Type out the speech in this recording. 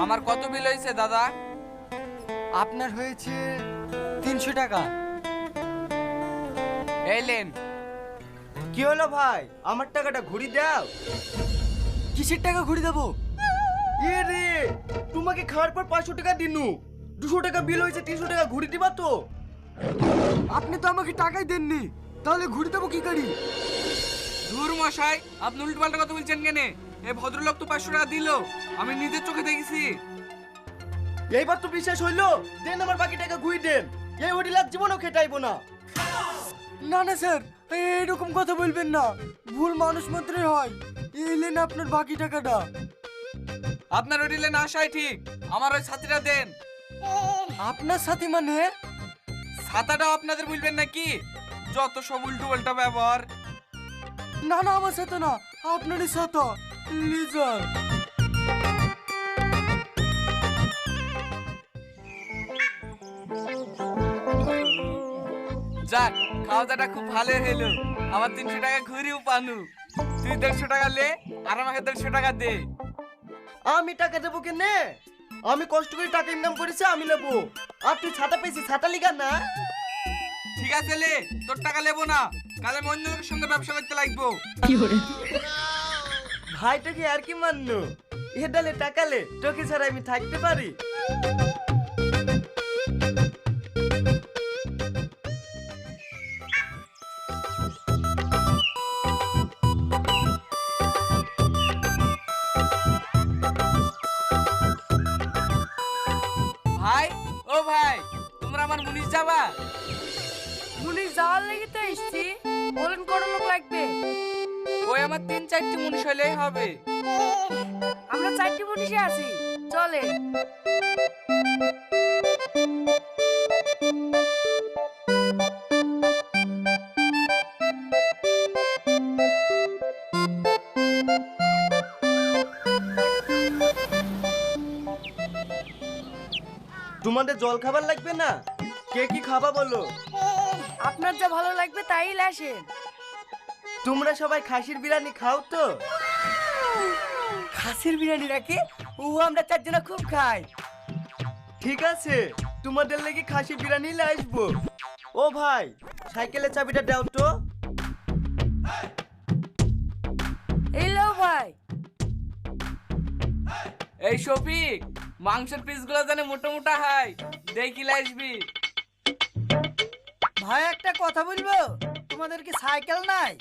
আমার কত বিল হয়েছে দাদা? আপনার হয়েছে 300 টাকা। এলেন। কি হলো ভাই, আমার টাকাটা ঘুরি দাও। কিসের টাকা ঘুরে দেবো? এ রে, তোমাকে খাওয়ার পর 500 টাকা দিনু, 200 টাকা বিল হয়েছে, 300 টাকা ঘুরি দিবা তো? আপনি তো আমাকে টাকাই দেননি, তাহলে ঘুরে দেবো কি করি? ধুর মশাই, আপনি উল্টো পাল্টা কথা বলছেন কেন? এই ভদ্রলোক তো 500 টাকা দিল, আমি নিজের চোখে দেখেছি। এইবার তো বিশ্বাস হইলো, দেন আমার বাকি টাকা ঘুরি দেন। এই হোটেল আর জীবনও খেটাইবো না। না না স্যার, এরকম কথা বলবেন না, ভুল মানুষ মাত্রই হয়। এলেন আপনার বাকি টাকাটা। আপনার হোটেলে না আসাই ঠিক, আমার ওই ছাতিটা দেন। আপনার সাথে মানে? ছাতাটাও আপনাদের বলবেন নাকি? যত সব উল্টো পাল্টা ব্যবহার। না না, আমার সাথে না, আপনারই সাথে। লিজার যাক, খাওয়া দাওয়াটা খুব ভালো হলো। আমার 300 টাকা ঘুরিও পানু। তুই 150 টাকা লে, আর আমাকে 150 টাকা দে। আমি টাকা দেবো কেনে? আমি কষ্ট করে টাকা ইনকাম করেছি, আমি নেবো। আর তুই ছাতা পেয়েছি, ছাতা লিগা না। ঠিক আছে লে, তোর টাকা নেবো না, কাল আমি অন্য লোকের সঙ্গে ব্যবসা করতে লাগবো। ভাইটাকে আর কি মানলো, এ ডালে টাকালে তোকে ছাড়া আমি থাকতে পারি? ভাই, ও ভাই, তোমরা আমার মুনিশ যাবা? মুনিশ যাওয়ার লেগে তো এসছি। বলেন কত লোক লাগবে? ওই আমার 3-4টি মুনিশ হলেই হবে। আমরা 4টি মুনিশে আছি, চলে। তোমাদের জল খাবার লাগবে না? কে কি খাবা বলো? আপনার যা ভালো লাগবে তাই আসেন। তোমরা সবাই খাসির বিরিয়ানি খাও তো? খাসির বিরিয়ানি নাকি? ও আমরা 4 জন খুব খাই। ঠিক আছে, তোমাদের লেগে খাসির বিরিয়ানি নিয়ে আসবো। ও ভাই, সাইকেলের চাবিটা দাও তো। এই লো ভাই। এই শফিক, মাংসের পিসগুলো জানে মোটা মোটা হয়, দেখি আসবি। ভাই একটা কথা বলবো, তোমাদের কি সাইকেল নাই?